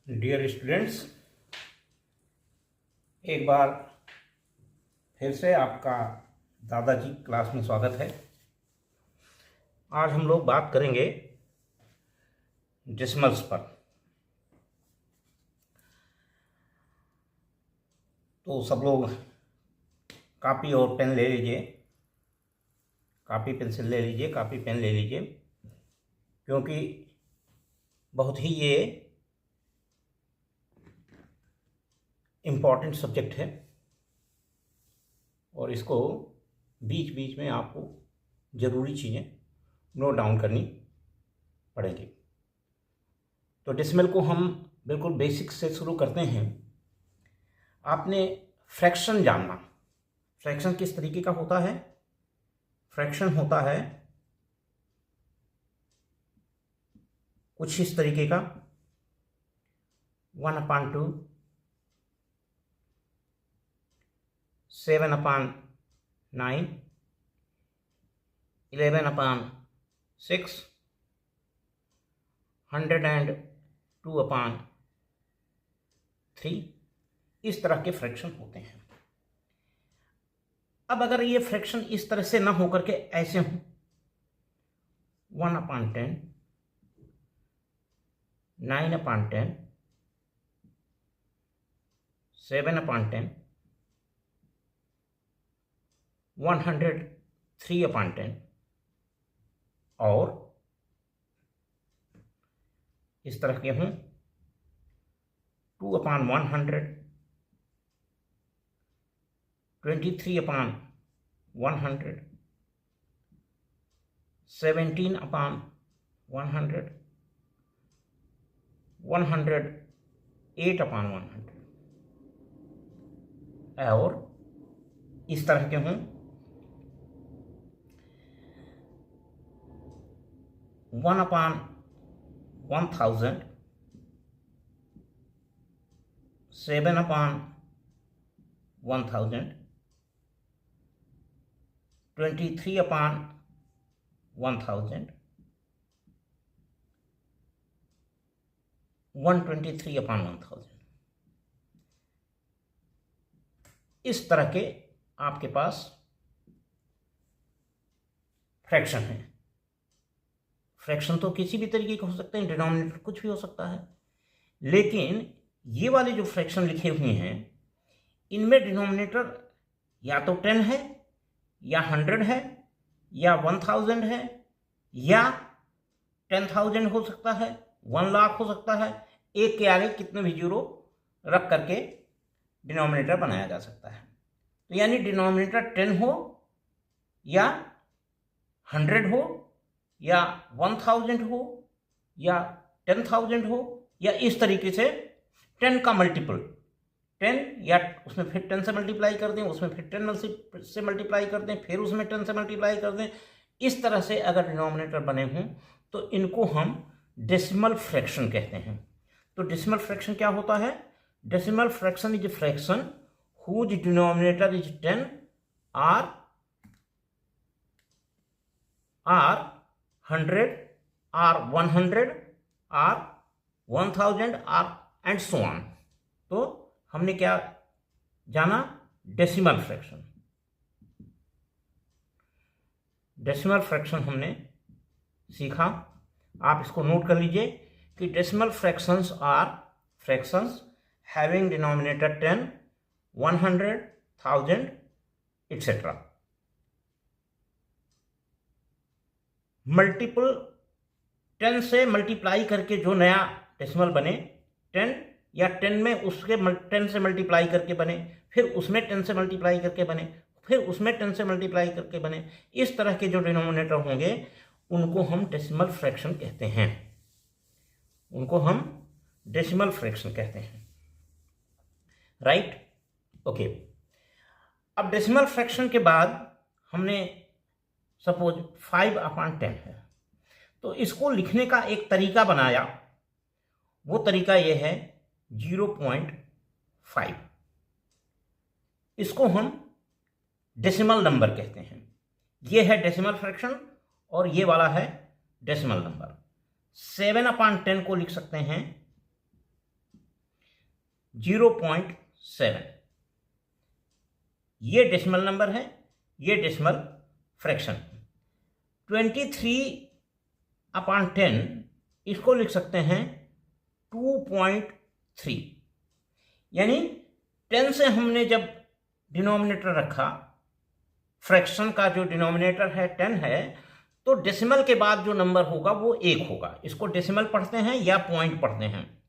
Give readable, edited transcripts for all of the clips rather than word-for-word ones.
Dear students, एक बार फिर से आपका दादाजी क्लास में स्वागत है। आज हम लोग बात करेंगे डेसिमल्स पर। तो सब लोग कापी और पेन ले लीजिए, कापी पेंसिल ले लीजिए, कापी पेन ले लीजिए, क्योंकि बहुत ही ये इम्पॉर्टेंट सब्जेक्ट है और इसको बीच बीच में आपको ज़रूरी चीज़ें नोट डाउन करनी पड़ेगी। तो डेसिमल को हम बिल्कुल बेसिक से शुरू करते हैं। आपने फ्रैक्शन जानना। फ्रैक्शन किस तरीके का होता है? फ्रैक्शन होता है कुछ इस तरीके का, 1/2, 7/9, 11/6, 102/3। इस तरह के फ्रैक्शन होते हैं। अब अगर ये फ्रैक्शन इस तरह से ना होकर के ऐसे हों, 1/10, 9/10, 7/10, 103/10 और इस तरह के हों 2/100, 23/100, 17/100, 108/100 और इस तरह के हों 1/1000, 7/1000, 23/1000, 123/1000। इस तरह के आपके पास फ्रैक्शन है। फ्रैक्शन तो किसी भी तरीके के हो सकते हैं, डिनोमिनेटर कुछ भी हो सकता है, लेकिन ये वाले जो फ्रैक्शन लिखे हुए हैं इनमें डिनोमिनेटर या तो 10 है या 100 है या 1000 है या 10,000 हो सकता है, 1 लाख हो सकता है। एक के आगे कितने भी जीरो रख करके डिनोमिनेटर बनाया जा सकता है। तो यानी डिनोमिनेटर 10 हो या 100 हो या 1000 हो या 10,000 हो या इस तरीके से 10 का मल्टीपल 10 या उसमें फिर 10 से मल्टीप्लाई कर दें, उसमें फिर 10 से मल्टीप्लाई कर दें, फिर उसमें 10 से मल्टीप्लाई कर दें। इस तरह से अगर डिनोमिनेटर बने हों तो इनको हम डेसिमल फ्रैक्शन कहते हैं। तो डेसिमल फ्रैक्शन क्या होता है? Decimal fraction is a fraction whose denominator is 10 or 100 or 100 or 1000 or and so on। तो हमने क्या जाना? Decimal fraction. डेसिमल फ्रैक्शन हमने सीखा। आप इसको नोट कर लीजिए कि decimal fractions are fractions having denominator 10, 100, 1000 etc. Multiple 10 से मल्टीप्लाई करके जो नया डेसिमल बने, 10 या 10 में उसके 10 से मल्टीप्लाई करके बने, फिर उसमें 10 से मल्टीप्लाई करके बने, फिर उसमें 10 से मल्टीप्लाई करके बने, इस तरह के जो डिनोमिनेटर होंगे उनको हम डेसिमल फ्रैक्शन कहते हैं। उनको हम डेसिमल फ्रैक्शन कहते हैं। राइट? ओके। अब डेसिमल फ्रैक्शन के बाद हमने सपोज 5/10 है, तो इसको लिखने का एक तरीका बनाया। वो तरीका ये है 0.5। इसको हम डेसिमल नंबर कहते हैं। ये है डेसिमल फ्रैक्शन और ये वाला है डेसिमल नंबर। 7/10 को लिख सकते हैं 0.7। ये डेसिमल नंबर है, ये डेसिमल फ्रैक्शन। 23/10 इसको लिख सकते हैं 2.3। यानी 10 से हमने जब डिनोमिनेटर रखा, फ्रैक्शन का जो डिनोमिनेटर है 10 है, तो डेसिमल के बाद जो नंबर होगा वो 1 होगा। इसको डेसिमल पढ़ते हैं या पॉइंट पढ़ते हैं?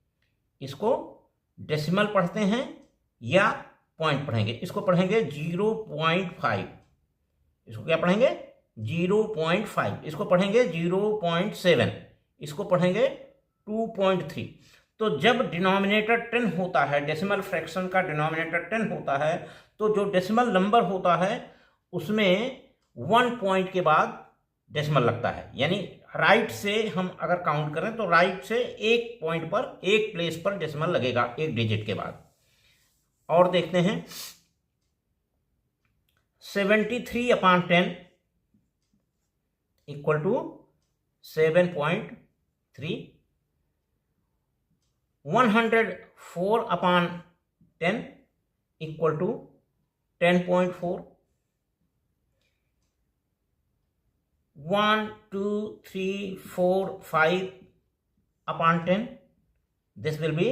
इसको डेसिमल पढ़ते हैं या पॉइंट पढ़ेंगे? इसको पढ़ेंगे 0.5। इसको क्या पढ़ेंगे? 0.5। इसको पढ़ेंगे 0.7। इसको पढ़ेंगे 2.3। तो जब डिनोमिनेटर 10 होता है, डेसिमल फ्रैक्शन का डिनोमिनेटर 10 होता है, तो जो डेसिमल नंबर होता है उसमें 1 पॉइंट के बाद डेसिमल लगता है। यानी राइट से हम अगर काउंट करें तो राइट से 1 पॉइंट पर, 1 प्लेस पर डेसिमल लगेगा 1 डिजिट के बाद। और देखते हैं 73/10 equal to 7.3। 104/10 equal to 10.4। 1, 2, 3, 4, 5/10, this will be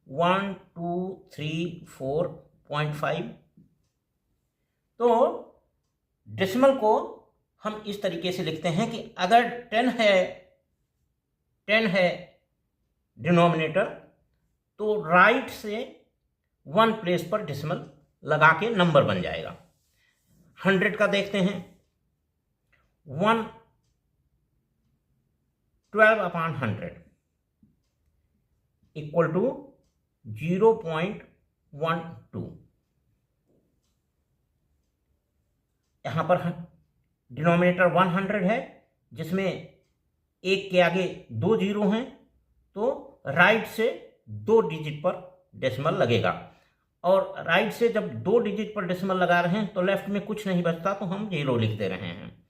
1, 2, 3, 4.5। तो डेसिमल को हम इस तरीके से लिखते हैं कि अगर 10 है डिनोमिनेटर, तो राइट से 1 प्लेस पर डेसिमल लगा के नंबर बन जाएगा। 100 का देखते हैं। 12/100 इक्वल टू 0.12। यहां पर डिनोमिनेटर 100 है, जिसमें 1 के आगे 2 जीरो हैं, तो राइट से 2 डिजिट पर डेसिमल लगेगा। और राइट से जब 2 डिजिट पर डेसिमल लगा रहे हैं तो लेफ्ट में कुछ नहीं बचता, तो हम 0 लिख दे रहे हैं।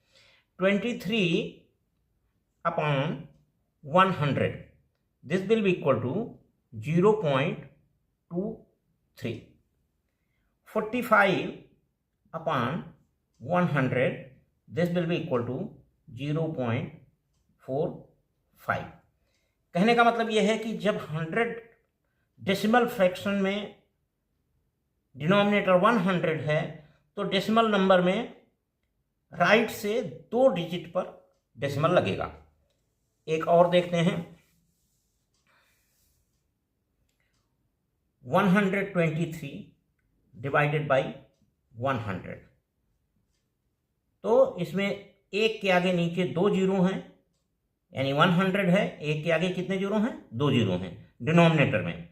23/100, this will be equal to 0.23। 45/100, this will be equal to 0.45। कहने का मतलब यह है कि जब 100 डेसिमल फ्रैक्शन में डिनोमिनेटर 100 है, तो डेसिमल नंबर में राइट से 2 डिजिट पर डेसिमल लगेगा। एक और देखते हैं। 123 डिवाइडेड बाई 100, तो इसमें 1 के आगे नीचे 2 जीरो हैं, यानी 100 है, 1 के आगे कितने जीरो हैं? 2 जीरो हैं डिनोमिनेटर में।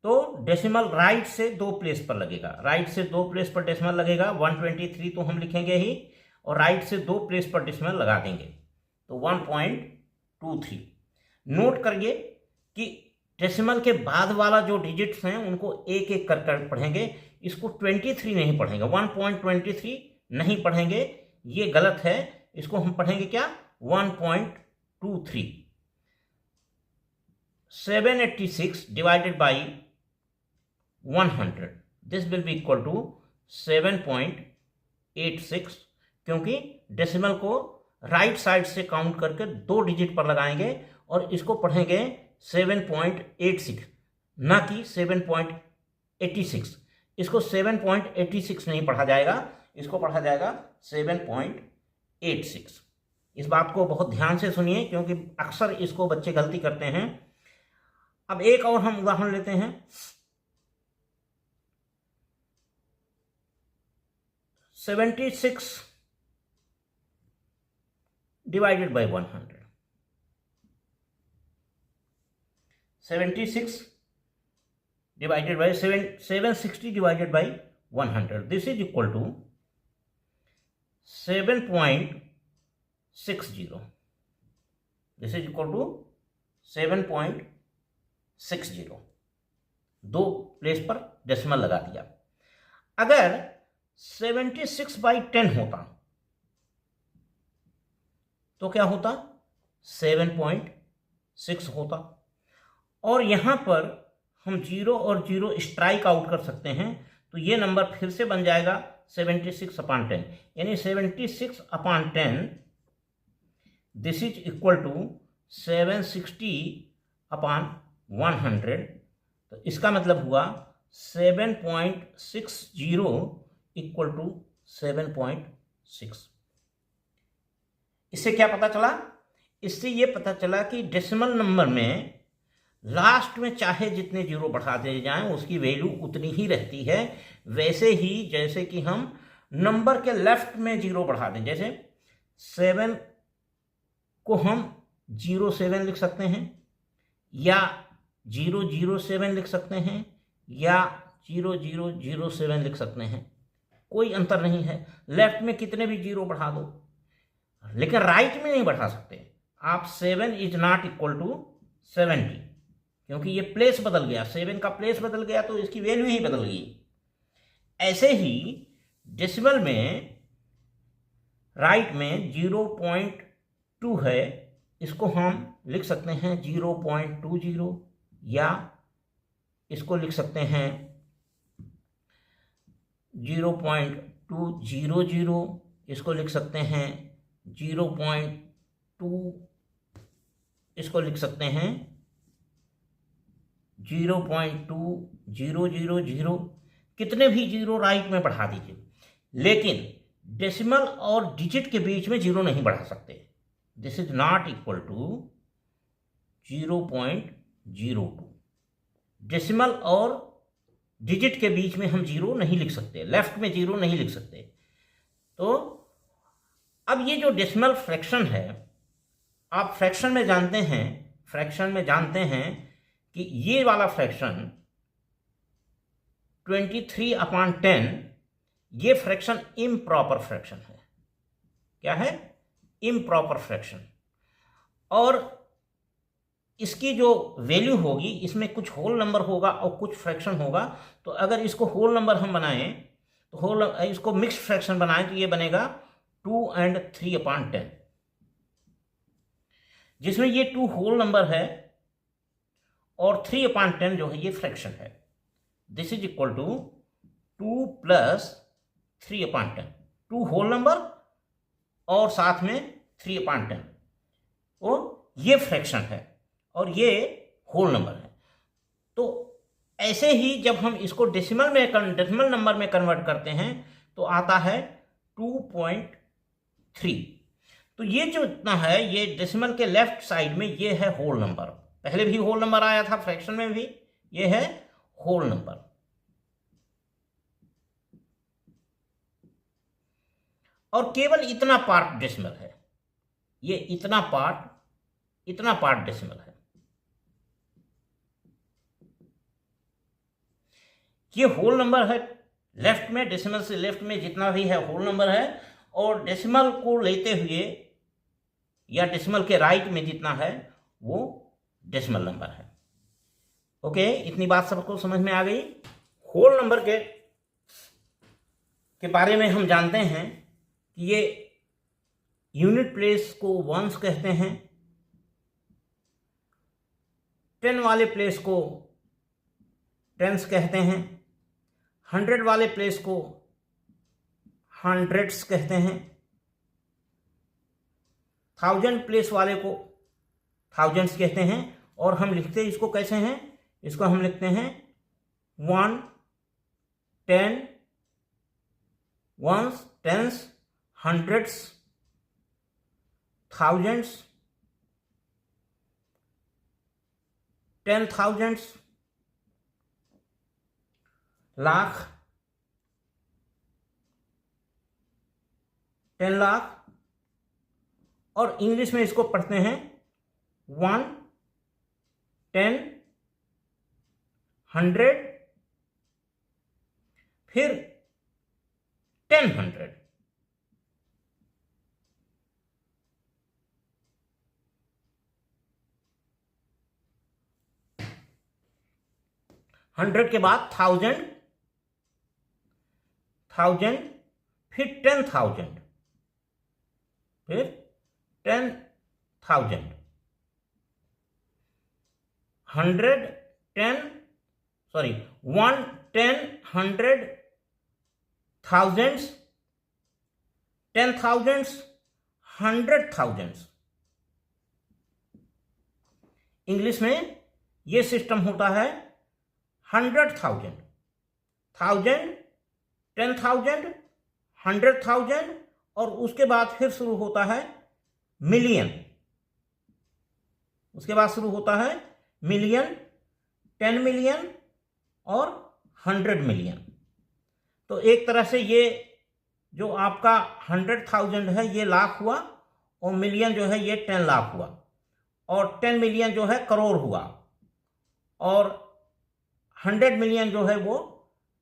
तो डेसिमल राइट से 2 प्लेस पर लगेगा। राइट से 2 प्लेस पर डेसिमल लगेगा। 123 तो हम लिखेंगे ही, और राइट से 2 प्लेस पर डेसिमल लगा देंगे, तो 1.23। नोट करिए कि डेसिमल के बाद वाला जो डिजिट्स हैं उनको एक एक कर पढ़ेंगे। इसको 23 नहीं पढ़ेंगे, 1.23 नहीं पढ़ेंगे, ये गलत है। इसको हम पढ़ेंगे क्या? 1.23। 786 divided by 100, this will be equal to 7.86, क्योंकि डेसिमल को राइट साइड से काउंट करके 2 डिजिट पर लगाएंगे और इसको पढ़ेंगे 7.86, ना कि 7.86। इसको 7.86 नहीं पढ़ा जाएगा, इसको पढ़ा जाएगा 7.86। इस बात को बहुत ध्यान से सुनिए, क्योंकि अक्सर इसको बच्चे गलती करते हैं। अब एक और हम उदाहरण लेते हैं। 76 divided by 100, 76 divided by 760 divided by 100, this is equal to 7.60, this is equal to 7.60। 2 place पर डेसिमल लगा दिया। अगर 76/10 होता तो क्या होता? 7.6 होता। और यहां पर हम 0 और 0 स्ट्राइक आउट कर सकते हैं, तो ये नंबर फिर से बन जाएगा 76/10, यानी 76/10 दिस इज इक्वल टू 760/100। तो इसका मतलब हुआ 7.60 इक्वल टू 7.6। इससे क्या पता चला? इससे ये पता चला कि डेसिमल नंबर में लास्ट में चाहे जितने जीरो बढ़ा दिए जाएं उसकी वैल्यू उतनी ही रहती है। वैसे ही जैसे कि हम नंबर के लेफ्ट में जीरो बढ़ा दें, जैसे 7 को हम 07 लिख सकते हैं, या 007 लिख सकते हैं, या 0007 लिख सकते हैं, कोई अंतर नहीं है। लेफ्ट में कितने भी जीरो बढ़ा दो, लेकिन राइट में नहीं बढ़ा सकते आप। 7 इज नॉट इक्वल टू 70, क्योंकि ये प्लेस बदल गया, 7 का प्लेस बदल गया तो इसकी वैल्यू ही बदल गई। ऐसे ही डेसिमल में राइट में 0.2 है, इसको हम लिख सकते हैं 0.20, या इसको लिख सकते हैं 0.200, इसको लिख सकते हैं 0.2, इसको लिख सकते हैं 0.2000, कितने भी जीरो राइट में बढ़ा दीजिए, लेकिन डेसिमल और डिजिट के बीच में जीरो नहीं बढ़ा सकते। This is not equal to 0.02। Decimal और डिजिट के बीच में हम जीरो नहीं लिख सकते, लेफ्ट में जीरो नहीं लिख सकते। तो अब ये जो डेसिमल फ्रैक्शन है, आप फ्रैक्शन में जानते हैं कि ये वाला फ्रैक्शन 23/10, ये फ्रैक्शन इम्प्रॉपर फ्रैक्शन है। क्या है? Improper fraction. और इसकी जो वैल्यू होगी, इसमें कुछ होल नंबर होगा और कुछ फ्रैक्शन होगा। तो अगर इसको होल नंबर हम बनाएं, तो इसको मिक्स्ड फ्रैक्शन बनाएं, तो ये बनेगा 2 और 3/10, जिसमें ये 2 होल नंबर है और 3/10 जो है ये फ्रैक्शन है। This is equal to 2 + 3/10, 2 whole number और साथ में 3/10, वो ये फ्रैक्शन है और ये होल नंबर है। तो ऐसे ही जब हम इसको डेसिमल नंबर में कन्वर्ट करते हैं तो आता है 2.3। तो ये जो इतना है, ये डेसिमल के लेफ्ट साइड में ये है होल नंबर। पहले भी होल नंबर आया था फ्रैक्शन में भी, ये है होल नंबर। और केवल इतना पार्ट डेसिमल है, ये इतना पार्ट डेसिमल है। ये होल नंबर है लेफ्ट में, डेसिमल से लेफ्ट में जितना भी है होल नंबर है, और डेसिमल को लेते हुए या डेसिमल के राइट में जितना है वो डेसिमल नंबर है। ओके, इतनी बात सबको समझ में आ गई। होल नंबर के बारे में हम जानते हैं कि ये यूनिट प्लेस को वंस कहते हैं, 10 वाले प्लेस को टेंस कहते हैं, 100 वाले प्लेस को हंड्रेड्स कहते हैं, 1000 प्लेस वाले को थाउजेंड्स कहते हैं। और हम लिखते इसको कैसे हैं? इसको हम लिखते हैं 1, 10, ones, tens, hundreds, thousands, 10,000, lakh, 10 lakh. और इंग्लिश में इसको पढ़ते हैं 1, 10, 100, फिर 10,100। हंड्रेड के बाद 1000, फिर 10,000, फिर 10,000, 100, 10, sorry 1, 10, 100, thousands, 10,000s, 100,000s। English में ये सिस्टम होता है 100,000, 1000, 10,000, 100,000 और उसके बाद फिर शुरू होता है मिलियन। उसके बाद शुरू होता है मिलियन, 10 मिलियन और 100 मिलियन। तो एक तरह से ये जो आपका 100,000 है ये लाख हुआ और मिलियन जो है ये 10 लाख हुआ और 10 मिलियन जो है करोड़ हुआ और 100 मिलियन जो है वो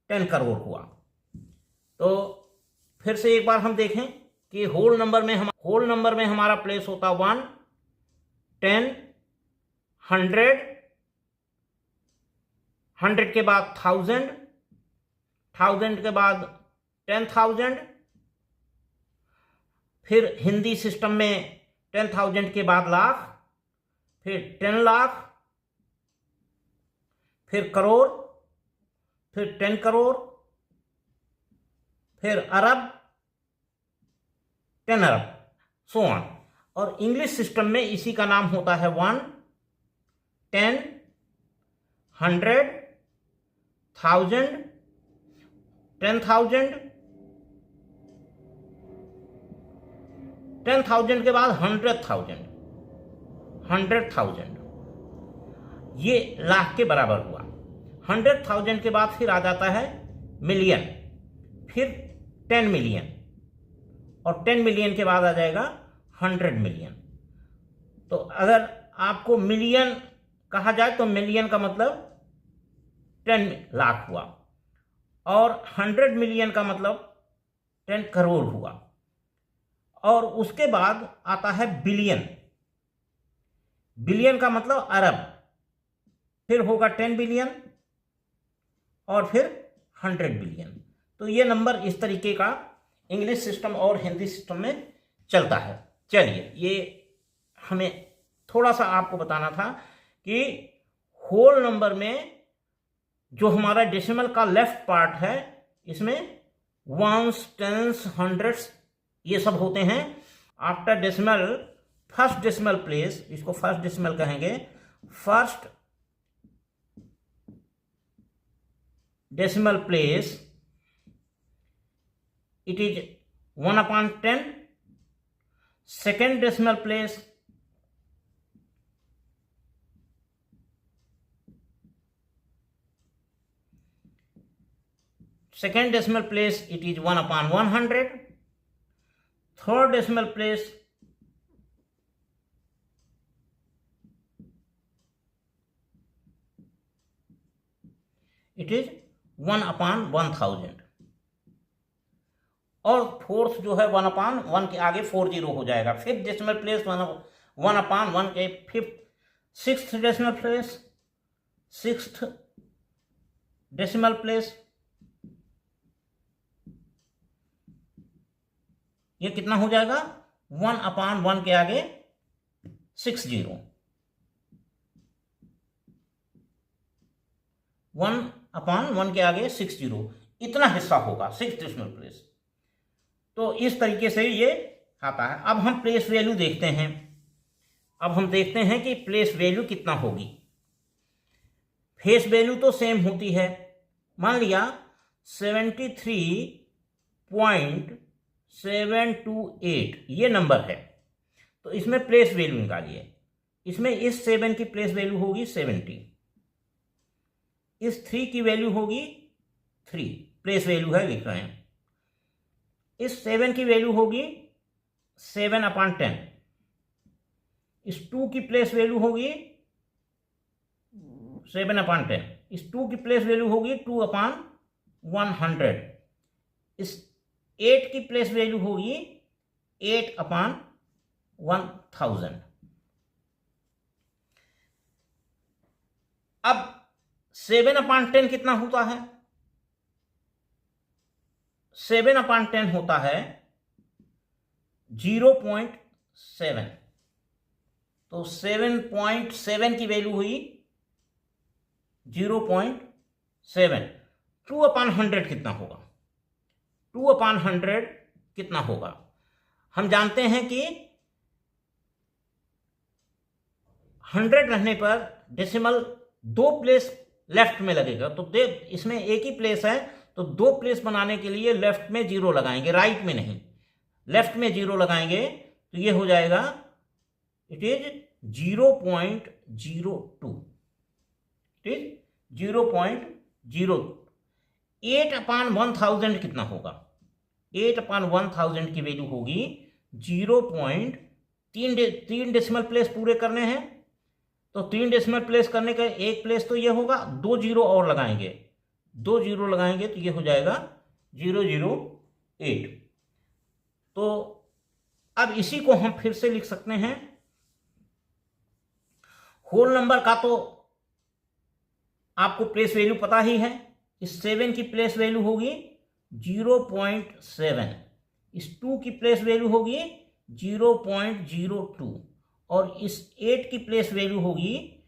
10 करोड़ हुआ। तो फिर से एक बार हम देखें कि होल नंबर में हमारा प्लेस होता 1, 10, 100, 100 के बाद 1000, 1000 के बाद 10,000, फिर हिंदी सिस्टम में 10,000 के बाद लाख, फिर 10 लाख, फिर करोड़, फिर 10 करोड़, फिर अरब, 10 अरब, सो ऑन। और इंग्लिश सिस्टम में इसी का नाम होता है 1, 10, 100, 1000, 10,000, 10,000 के बाद 100,000, 100,000 ये लाख के बराबर हुआ। 100,000 के बाद फिर आ जाता है मिलियन, फिर 10 मिलियन और 10 मिलियन के बाद आ जाएगा 100 मिलियन। तो अगर आपको मिलियन कहा जाए तो मिलियन का मतलब 10 लाख हुआ और 100 मिलियन का मतलब 10 करोड़ हुआ। और उसके बाद आता है बिलियन। बिलियन का मतलब अरब, फिर होगा 10 बिलियन और फिर 100 बिलियन। तो ये नंबर इस तरीके का इंग्लिश सिस्टम और हिंदी सिस्टम में चलता है। चलिए, ये हमें थोड़ा सा आपको बताना था कि होल नंबर में जो हमारा डेसिमल का लेफ्ट पार्ट है इसमें वंस, टेंस, हंड्रेड्स ये सब होते हैं। After decimal first decimal place, इसको फर्स्ट डेसिमल कहेंगे, first decimal place it is 1/10, second decimal place it is 1/100, third decimal place it is 1/1000 और फोर्थ जो है 1/1 के आगे 40 हो जाएगा। फिफ्थ डेसिमल प्लेस 1/1 के fifth, sixth decimal place, sixth decimal place ये कितना हो जाएगा 1/1 के आगे 60, 1/1 के आगे 60 इतना हिस्सा होगा सिक्स्थ डेसिमल प्लेस। तो इस तरीके से ये आता है। अब हम प्लेस वैल्यू देखते हैं। अब हम देखते हैं कि प्लेस वैल्यू कितना होगी। फेस वैल्यू तो सेम होती है। मान लिया 73.728 ये नंबर है, तो इसमें प्लेस वैल्यू निकालिए। इसमें इस 7 की प्लेस वैल्यू होगी 70, इस 3 की वैल्यू होगी 3, प्लेस वैल्यू है लिख रहे हैं। इस 7 की वैल्यू होगी 7/10, इस 2 की प्लेस वैल्यू होगी 7/10, इस 2 की प्लेस वैल्यू होगी 2/100, इस 8 की प्लेस वैल्यू होगी 8/1000। अब 7/10 कितना होता है? 7/10 होता है 0.7। तो 7.7 की वैल्यू हुई 0.7। 7, 2/100 कितना होगा? 2/100 कितना होगा? हम जानते हैं कि 100 रहने पर डेसिमल 2 प्लेस लेफ्ट में लगेगा, तो देख इसमें एक ही प्लेस है, तो 2 प्लेस बनाने के लिए लेफ्ट में 0 लगाएंगे, राइट में नहीं, लेफ्ट में 0 लगाएंगे, तो ये हो जाएगा, इट इज 0.02, इट इज 0.02। 8/1000 कितना होगा? 8/1000 की वैल्यू होगी 0.3 डेसिमल प्लेस पूरे करने हैं, तो 3 डेसिमल प्लेस करने का एक प्लेस तो ये होगा, 2 जीरो और लगाएंगे, 2 जीरो लगाएंगे तो ये हो जाएगा 008। तो अब इसी को हम फिर से लिख सकते हैं, होल नंबर का तो आपको प्लेस वैल्यू पता ही है, इस 7 की प्लेस वैल्यू होगी 0.7, इस 2 की प्लेस वैल्यू होगी 0.02 और इस 8 की प्लेस वैल्यू होगी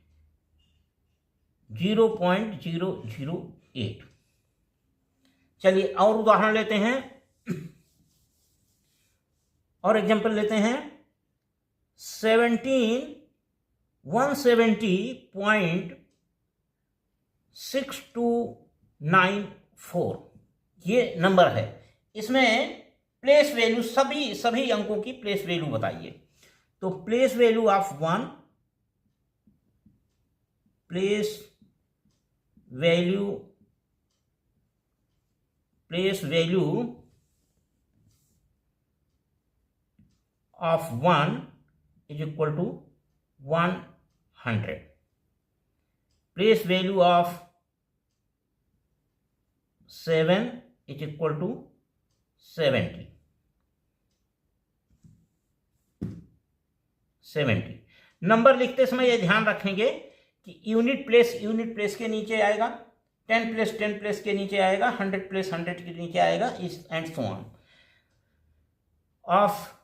0.008। चलिए और उदाहरण लेते हैं, और एग्जांपल लेते हैं। 17170.6294 ये नंबर है। इसमें प्लेस वैल्यू सभी अंकों की प्लेस वैल्यू बताइए। तो place value of 1, place value of 1 is equal to 100. Place value of 7 is equal to 70. Number लिखते समय ये ध्यान रखेंगे कि यूनिट प्लेस के नीचे आएगा, 10 प्लेस के नीचे आएगा, 100 प्लेस 100 के नीचे आएगा, इस and so on. Of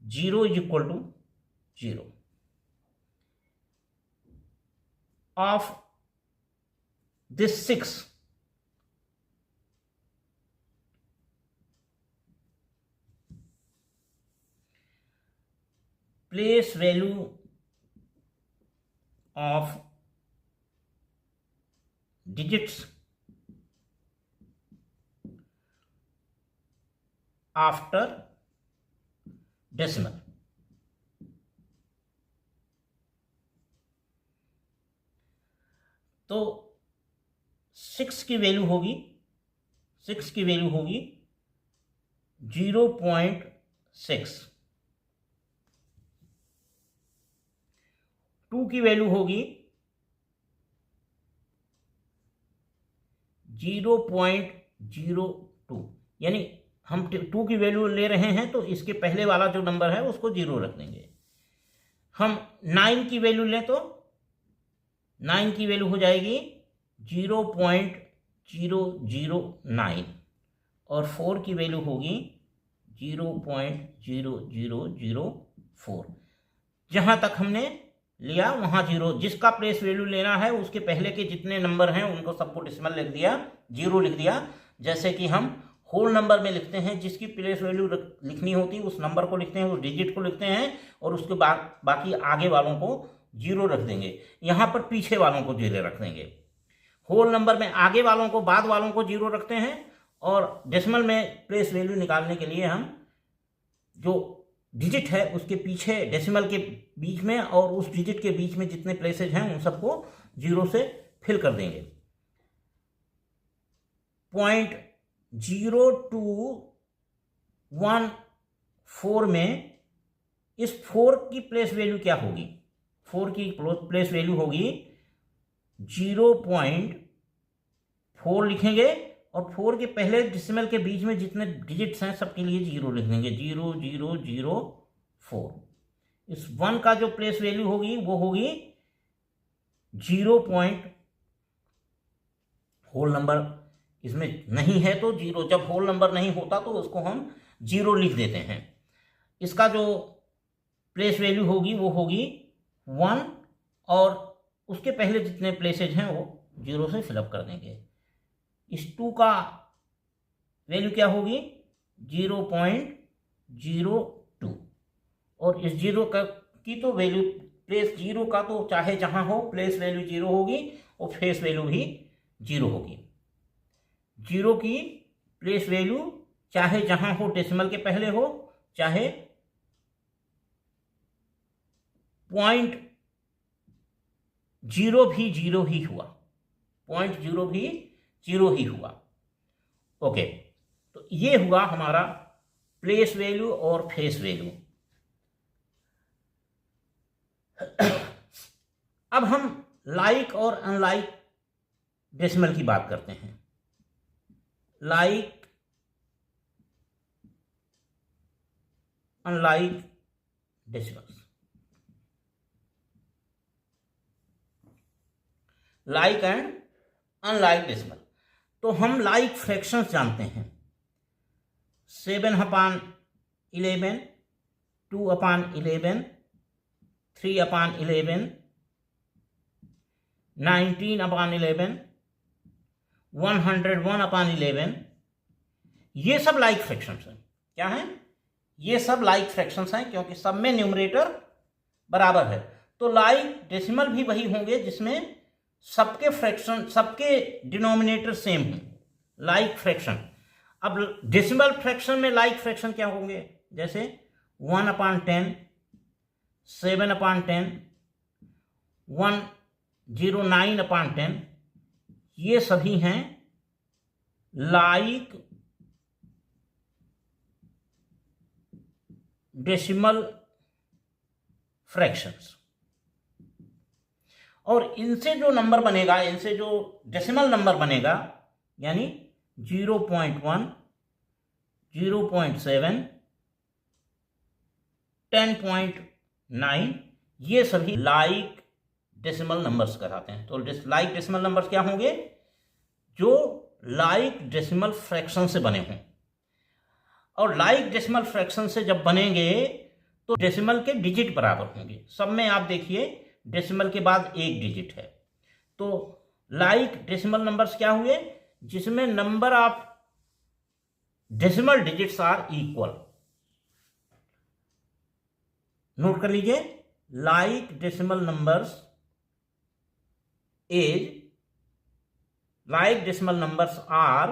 0 is equal to 0. Of this 6, place value of digits after decimal. तो 6 की वैल्यू होगी 0.6, 2 की वैल्यू होगी 0.02, यानी हम 2 की वैल्यू ले रहे हैं तो इसके पहले वाला जो नंबर है उसको 0 रख देंगे। हम 9 की वैल्यू लें तो 9 की वैल्यू हो जाएगी 0.009 और 4 की वैल्यू होगी 0.0004। जहाँ तक हमने लिया वहाँ 0, जिसका प्लेस वैल्यू लेना है उसके पहले के जितने नंबर हैं उनको सबको डेसिमल लिख दिया, 0 लिख दिया। जैसे कि हम होल नंबर में लिखते हैं, जिसकी प्लेस वैल्यू लिखनी होती है उस नंबर को लिखते हैं, उस डिजिट को लिखते हैं और उसके बाद बाकी आगे वालों को 0 रख देंगे, यहाँ पर पीछे वालों को 0 रख देंगे। होल नंबर में आगे वालों को बाद वालों को 0 रखते हैं और डेसिमल में प्लेस वैल्यू निकालने के लिए हम जो डिजिट है उसके पीछे डेसिमल के बीच में और उस डिजिट के बीच में जितने प्लेसेज हैं उन सबको 0 से फिल कर देंगे। 0.0214 में इस 4 की प्लेस वैल्यू क्या होगी? 4 की प्लेस वैल्यू होगी 0.4 लिखेंगे और 4 के पहले डेसिमल के बीच में जितने डिजिट्स हैं सबके लिए 0 लिख देंगे, 0004। इस 1 का जो प्लेस वैल्यू होगी वो होगी 0. होल नंबर इसमें नहीं है तो 0, जब होल नंबर नहीं होता तो उसको हम 0 लिख देते हैं। इसका जो प्लेस वैल्यू होगी वो होगी 1 और उसके पहले जितने प्लेसेज हैं वो 0 से फिलअप कर देंगे। इस 2 का वैल्यू क्या होगी 0.02 और इस 0 का की तो वैल्यू प्लेस 0 का तो चाहे जहां हो प्लेस वैल्यू 0 होगी और फेस वैल्यू भी 0 होगी। 0 की प्लेस वैल्यू चाहे जहां हो डेसिमल के पहले हो चाहे 0.0 भी 0 ही हुआ 0.0 भी 0 ही हुआ। ओके, तो ये हुआ हमारा प्लेस वैल्यू और फेस वैल्यू। अब हम लाइक और अनलाइक डेसिमल की बात करते हैं। Like unlike decimals. Like and unlike decimal. तो हम लाइक फ्रैक्शंस जानते हैं 7/11, 2/11, 3/11, 19/11, 101/11। ये सब लाइक फ्रैक्शंस हैं। क्या हैं? ये सब लाइक फ्रैक्शंस हैं क्योंकि सब में न्यूमरेटर बराबर है। तो लाइक डेसिमल भी वही होंगे जिसमें सबके फ्रैक्शन सबके डिनोमिनेटर सेम हैं। Like fraction. अब डेसिमल फ्रैक्शन में लाइक फ्रैक्शन क्या होंगे? जैसे 1/10, 7/10, 109/10। ये सभी हैं लाइक डेसिमल फ्रैक्शंस। और इनसे जो नंबर बनेगा, इनसे जो डेसिमल नंबर बनेगा यानी 0.1, 0.7, 10.9, ये सभी लाइक डेसिमल नंबर्स कहलाते हैं। तो लाइक डेसिमल नंबर्स क्या होंगे? जो लाइक डेसिमल फ्रैक्शन से बने हों। और लाइक डेसिमल फ्रैक्शन से जब बनेंगे तो डेसिमल के डिजिट बराबर होंगे। सब में आप देखिए डेसिमल के बाद एक डिजिट है। तो लाइक डेसिमल नंबर्स क्या हुए? जिसमें number of decimal digits are equal. Note कर लीजिए, like decimal numbers are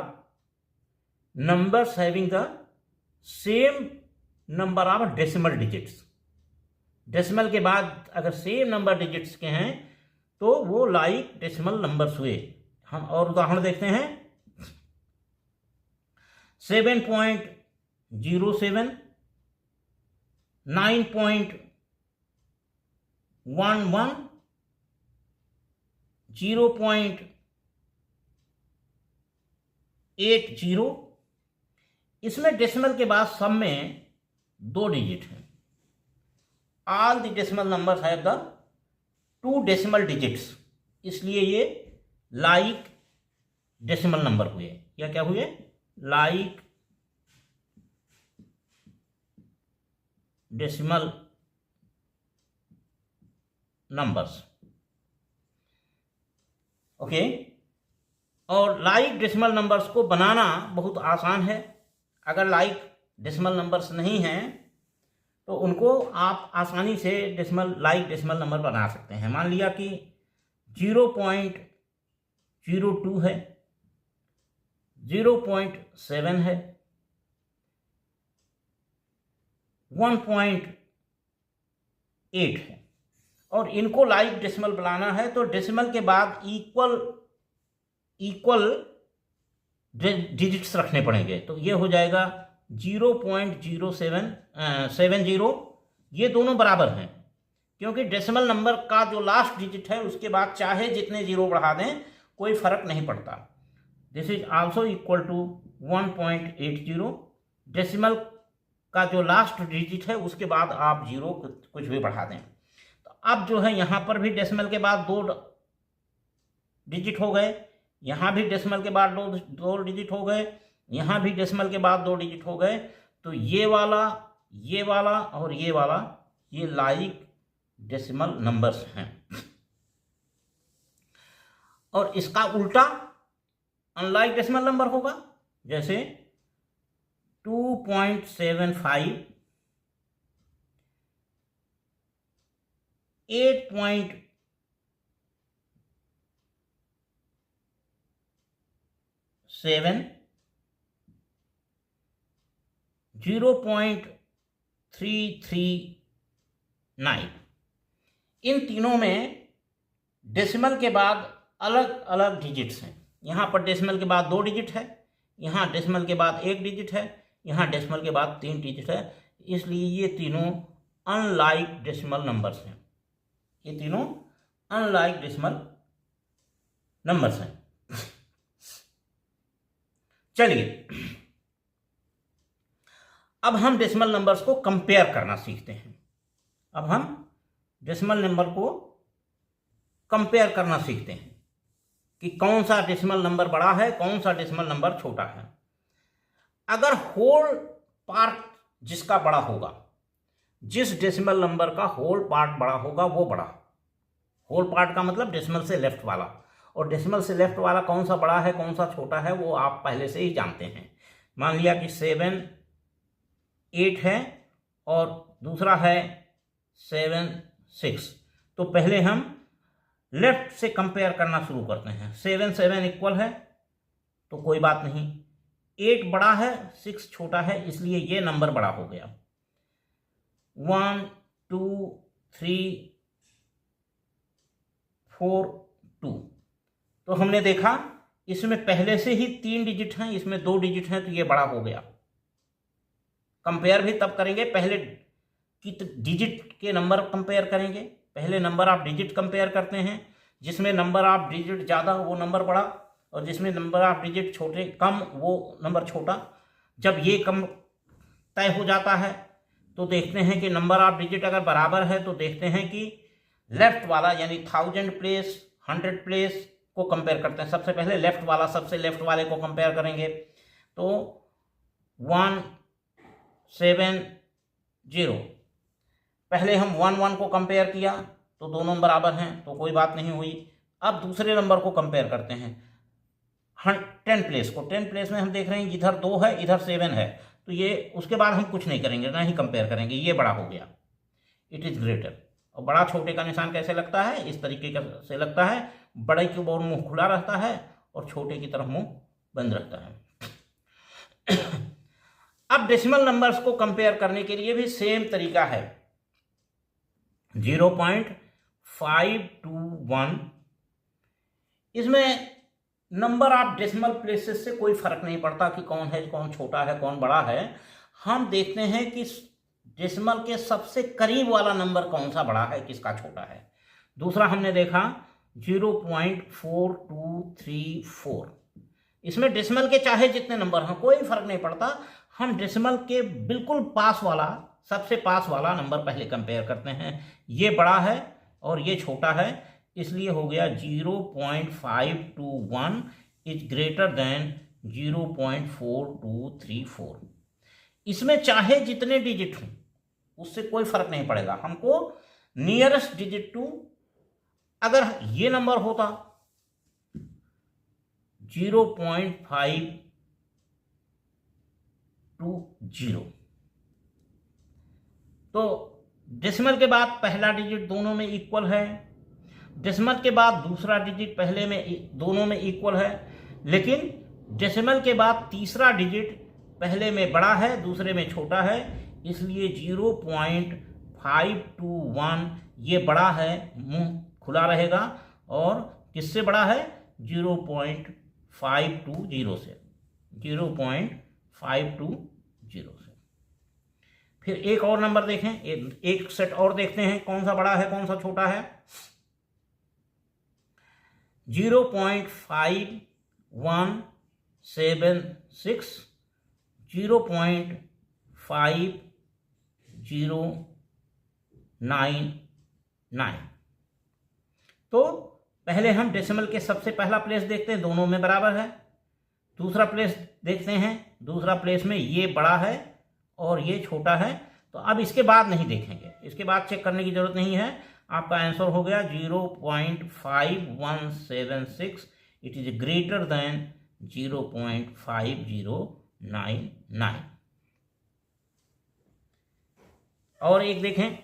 numbers having the same number of decimal digits. Decimal के बाद अगर सेम नंबर डिजिट्स के हैं तो वो लाइक डेसिमल नंबर्स हुए। हम और उदाहरण देखते हैं 7.07, 9.11, 0.80। इसमें डेसिमल के बाद सब में 2 डिजिट हैं। All the decimal numbers have the 2 decimal digits, इसलिए ये लाइक डेसिमल नंबर हुए। या क्या हुए? Like decimal numbers. ओके। और लाइक डेसिमल नंबर्स को बनाना बहुत आसान है। अगर लाइक डेसिमल नंबर्स नहीं हैं तो उनको आप आसानी से लाइक डेसिमल नंबर बना सकते हैं। मान लिया कि 0.02 है, 0.7 है, 1.8 है और इनको लाइक डेसिमल बनाना है तो डेसिमल के बाद इक्वल डिजिट्स रखने पड़ेंगे। तो ये हो जाएगा 0.0770। ये दोनों बराबर हैं क्योंकि डेसिमल नंबर का जो लास्ट डिजिट है उसके बाद चाहे जितने जीरो बढ़ा दें कोई फर्क नहीं पड़ता। This is also equal to 1.80। Decimal का जो लास्ट डिजिट है उसके बाद आप जीरो कुछ भी बढ़ा दें। तो अब जो है यहाँ पर भी डेसिमल के बाद 2 डिजिट हो गए, यहाँ भी डेसिमल के बाद 2 डिजिट हो गए, यहाँ भी डेसिमल के बाद 2 डिजिट हो गए। तो ये वाला और ये वाला ये लाइक डेसिमल नंबर्स हैं। और इसका उल्टा अनलाइक डेसिमल नंबर होगा, जैसे 2.75, 8.7, 0.339, इन तीनों में डेसिमल के बाद अलग अलग डिजिट्स हैं। यहाँ पर डेसिमल के बाद 2 डिजिट है, यहाँ डेसिमल के बाद 1 डिजिट है, यहाँ डेसिमल के बाद 3 डिजिट है, इसलिए ये तीनों अनलाइक डेसिमल नंबर्स हैं। ये तीनों अनलाइक डेसिमल नंबर्स हैं। चलिए अब हम डेसिमल नंबर्स को कंपेयर करना सीखते हैं। अब हम डेसिमल नंबर को कंपेयर करना सीखते हैं कि कौन सा डेसिमल नंबर बड़ा है, कौन सा डेसिमल नंबर छोटा है। अगर होल पार्ट जिसका बड़ा होगा, जिस डेसिमल नंबर का होल पार्ट बड़ा होगा वो बड़ा। होल पार्ट का मतलब डेसिमल से लेफ्ट वाला, और डेसिमल से लेफ्ट वाला कौन सा बड़ा है कौन सा छोटा है वो आप पहले से ही जानते हैं। मान लिया कि 7 8 है और दूसरा है 7 6, तो पहले हम लेफ्ट से कंपेयर करना शुरू करते हैं। 7 7 इक्वल है तो कोई बात नहीं, 8 बड़ा है 6 छोटा है, इसलिए ये नंबर बड़ा हो गया। 1 2 3 4 2, तो हमने देखा इसमें पहले से ही 3 डिजिट हैं, इसमें 2 डिजिट हैं, तो ये बड़ा हो गया। कंपेयर भी तब करेंगे, पहले की डिजिट के नंबर कंपेयर करेंगे। पहले नंबर आप डिजिट कंपेयर करते हैं, जिसमें नंबर आप डिजिट ज़्यादा वो नंबर बड़ा, और जिसमें नंबर आप डिजिट छोटे कम वो नंबर छोटा। जब ये कम तय हो जाता है तो देखते हैं कि नंबर आप डिजिट अगर बराबर है तो देखते हैं कि लेफ्ट वाला यानी 1000 प्लेस 100 प्लेस को कंपेयर करते हैं। सबसे पहले लेफ्ट वाला सबसे लेफ्ट वाले को कंपेयर करेंगे, तो 1 7 0, पहले हम 1 1 को कंपेयर किया तो दोनों बराबर हैं तो कोई बात नहीं हुई। अब दूसरे नंबर को कंपेयर करते हैं 10 प्लेस को। 10 प्लेस में हम देख रहे हैं इधर 2 है इधर 7 है, तो ये उसके बाद हम कुछ नहीं करेंगे, ना ही कंपेयर करेंगे, ये बड़ा हो गया, इट इज़ ग्रेटर। और बड़ा छोटे का निशान कैसे लगता है, इस तरीके से लगता है, बड़े की ओर मुंह खुला रहता है और छोटे की तरफ मुंह बंद रहता है। अब डेसिमल नंबर्स को कंपेयर करने के लिए भी सेम तरीका है। 0.521, इसमें नंबर ऑफ डेसिमल प्लेसेस से कोई फर्क नहीं पड़ता कि कौन है, कौन छोटा है कौन बड़ा है। हम देखते हैं कि डेसिमल के सबसे करीब वाला नंबर कौन सा बड़ा है किसका छोटा है। दूसरा हमने देखा 0.4234, इसमें डेसिमल के चाहे जितने नंबर हैं कोई फर्क नहीं पड़ता, हम डेसिमल के बिल्कुल पास वाला सबसे पास वाला नंबर पहले कंपेयर करते हैं। ये बड़ा है और ये छोटा है, इसलिए हो गया 0.521 इज ग्रेटर देन 0.4234। इसमें चाहे जितने डिजिट हों उससे कोई फर्क नहीं पड़ेगा, हमको नियरेस्ट डिजिट टू, अगर ये नंबर होता 0.520 तो डेसिमल के बाद पहला डिजिट दोनों में इक्वल है, डेसिमल के बाद दूसरा डिजिट पहले में दोनों में इक्वल है, लेकिन डेसिमल के बाद तीसरा डिजिट पहले में बड़ा है दूसरे में छोटा है, इसलिए 0.521 ये बड़ा है, मुंह खुला रहेगा, और किससे बड़ा है 0.520 से, 0.520 से। फिर एक और नंबर देखें, एक सेट और देखते हैं कौन सा बड़ा है कौन सा छोटा है। 0.5176, 0.5099। तो पहले हम डेसिमल के सबसे पहला प्लेस देखते हैं, दोनों में बराबर है। दूसरा प्लेस देखते हैं, दूसरा प्लेस में ये बड़ा है और ये छोटा है, तो अब इसके बाद नहीं देखेंगे, इसके बाद चेक करने की जरूरत नहीं है। आपका आंसर हो गया 0.5176, इट इज ग्रेटर देन 0.5099। और एक देखें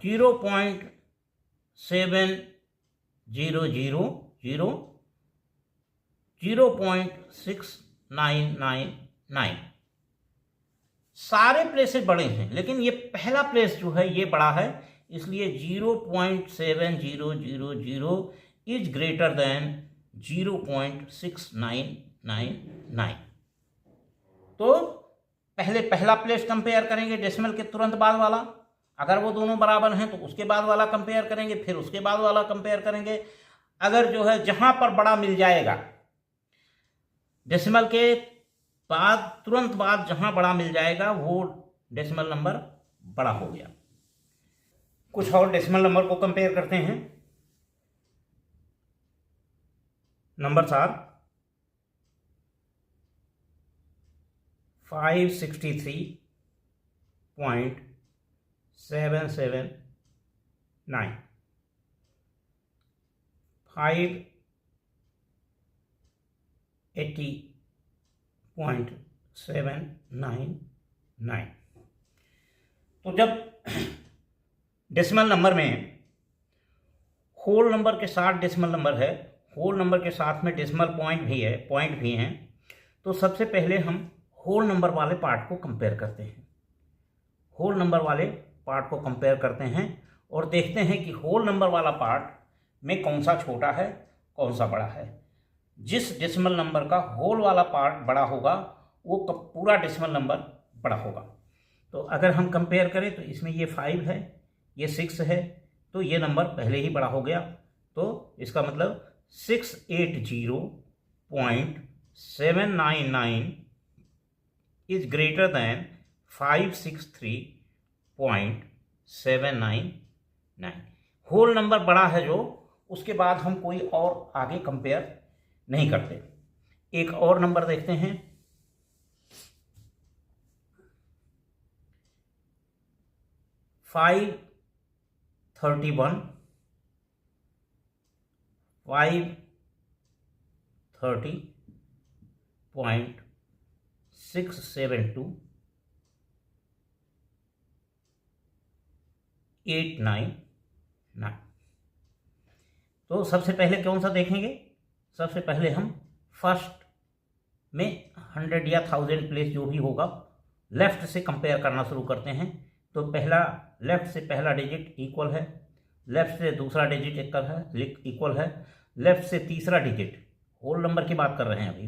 0.7000 सारे प्लेसेस बड़े हैं, लेकिन ये पहला प्लेस जो है ये बड़ा है, इसलिए 0.7000 इज ग्रेटर देन 0.6999। तो पहले पहला प्लेस कंपेयर करेंगे डेसिमल के तुरंत बाद वाला, अगर वो दोनों बराबर हैं तो उसके बाद वाला कंपेयर करेंगे, फिर उसके बाद वाला कंपेयर करेंगे। अगर जो है जहां पर बड़ा मिल जाएगा डेसिमल के बाद तुरंत बाद जहां बड़ा मिल जाएगा वो डेसिमल नंबर बड़ा हो गया। कुछ और डेसिमल नंबर को कंपेयर करते हैं। Numbers are 563.779, 580.799। तो जब डेसिमल नंबर में होल नंबर के साथ डेसिमल नंबर है, होल नंबर के साथ में डेसिमल पॉइंट भी हैं, तो सबसे पहले हम होल नंबर वाले पार्ट को कंपेयर करते हैं। होल नंबर वाले पार्ट को कंपेयर करते हैं और देखते हैं कि होल नंबर वाला पार्ट में कौन सा छोटा है, कौन सा बड़ा है। जिस डेसिमल नंबर का होल वाला पार्ट बड़ा होगा वो पूरा डेसिमल नंबर बड़ा होगा। तो अगर हम कंपेयर करें तो इसमें ये 5 है, ये 6 है, तो ये नंबर पहले ही बड़ा हो गया। तो इसका मतलब 680.799 is greater than 563.799। Whole number बड़ा है जो, उसके बाद हम कोई और आगे कंपेयर नहीं करते। एक और नंबर देखते हैं 530.672.899। तो सबसे पहले कौन सा देखेंगे? सबसे पहले हम फर्स्ट में 100 या 1000 प्लेस जो भी होगा लेफ्ट से कंपेयर करना शुरू करते हैं। तो पहला लेफ्ट से पहला डिजिट इक्वल है, लेफ्ट से दूसरा डिजिट इक्वल है, लेफ्ट से तीसरा डिजिट, होल नंबर की बात कर रहे हैं अभी,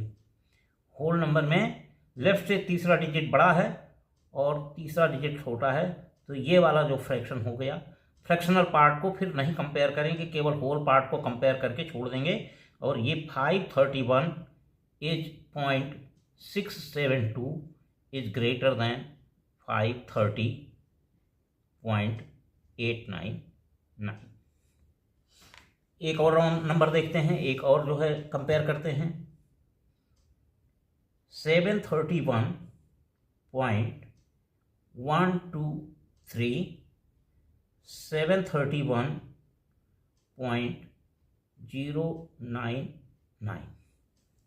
होल नंबर में लेफ्ट से तीसरा डिजिट बड़ा है और तीसरा डिजिट छोटा है, तो ये वाला जो फ्रैक्शन हो गया। फ्रैक्शनल पार्ट को फिर नहीं कंपेयर करेंगे, केवल होल पार्ट को कंपेयर करके छोड़ देंगे। और ये 531.672 इज ग्रेटर दैन 530.899। एक और नंबर देखते हैं, एक और जो है कंपेयर करते हैं 731.123, 731.099।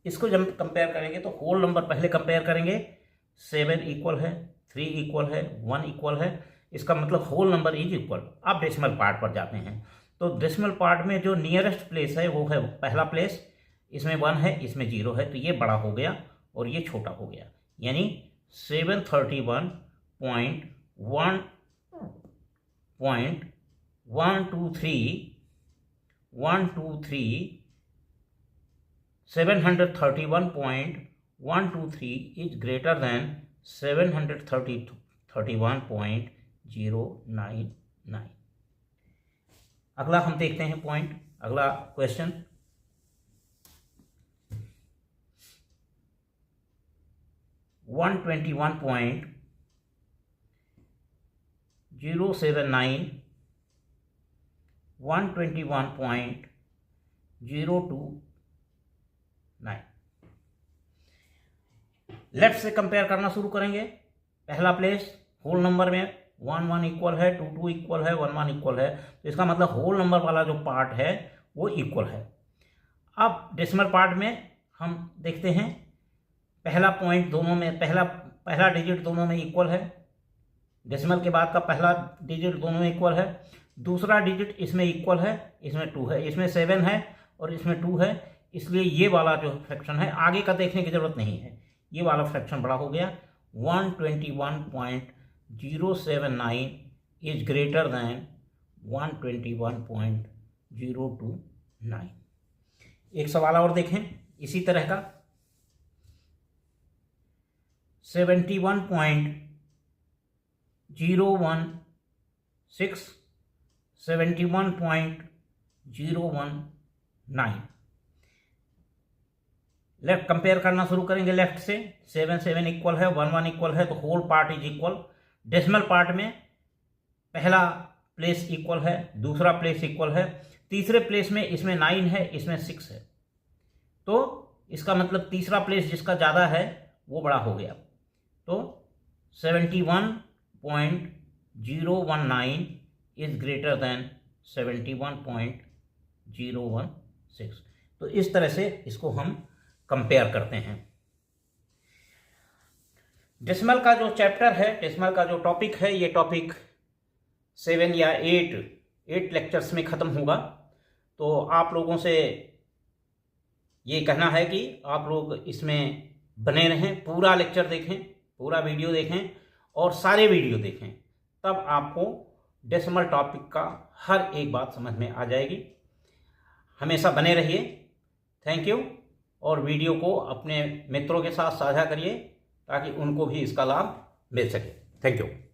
इसको जब कंपेयर करेंगे तो होल नंबर पहले कंपेयर करेंगे, 7 इक्वल है, 3 इक्वल है, 1 इक्वल है, इसका मतलब होल नंबर इज इक्वल। अब डेसिमल पार्ट पर जाते हैं, तो डेसिमल पार्ट में जो नियरेस्ट प्लेस है वो है पहला प्लेस, इसमें 1 है, इसमें 0 है, तो ये बड़ा हो गया और ये छोटा हो गया। यानी 731.123 इज ग्रेटर दैन 731.099। अगला हम देखते हैं पॉइंट, अगला क्वेश्चन 121.079, 121.029। लेफ्ट से कंपेयर करना शुरू करेंगे। पहला प्लेस होल नंबर में 1 1 इक्वल है, 2 2 इक्वल है, 1 1 इक्वल है, तो इसका मतलब होल नंबर वाला जो पार्ट है वो इक्वल है। अब डेसिमल पार्ट में हम देखते हैं, पहला पॉइंट दोनों में, पहला डिजिट दोनों में इक्वल है, डेसिमल के बाद का पहला डिजिट दोनों में इक्वल है, दूसरा डिजिट इसमें इक्वल है, इसमें 2 है, इसमें 7 है और इसमें 2 है, इसलिए ये वाला जो फ्रैक्शन है आगे का देखने की ज़रूरत नहीं है, ये वाला फ्रैक्शन बड़ा हो गया। 121.079 इज ग्रेटर दैन 121.029। एक सवाल और देखें इसी तरह का, 71.016, 71.019। लेफ्ट कंपेयर करना शुरू करेंगे लेफ्ट से, 7 7 इक्वल है, 1 1 इक्वल है, तो whole part is equal. Decimal part में पहला प्लेस इक्वल है, दूसरा प्लेस इक्वल है, तीसरे प्लेस में इसमें 9 है, इसमें 6 है, तो इसका मतलब तीसरा प्लेस जिसका ज़्यादा है वो बड़ा हो गया। तो 71.019 इज ग्रेटर दैन 71.016। तो इस तरह से इसको हम कंपेयर करते हैं। डेसिमल का जो चैप्टर है, डेसिमल का जो टॉपिक है, ये टॉपिक 7 या 8 लेक्चर्स में ख़त्म होगा। तो आप लोगों से ये कहना है कि आप लोग इसमें बने रहें, पूरा लेक्चर देखें, पूरा वीडियो देखें और सारे वीडियो देखें, तब आपको डेसिमल टॉपिक का हर एक बात समझ में आ जाएगी। हमेशा बने रहिए। Thank you. और वीडियो को अपने मित्रों के साथ साझा करिए ताकि उनको भी इसका लाभ मिल सके। Thank you.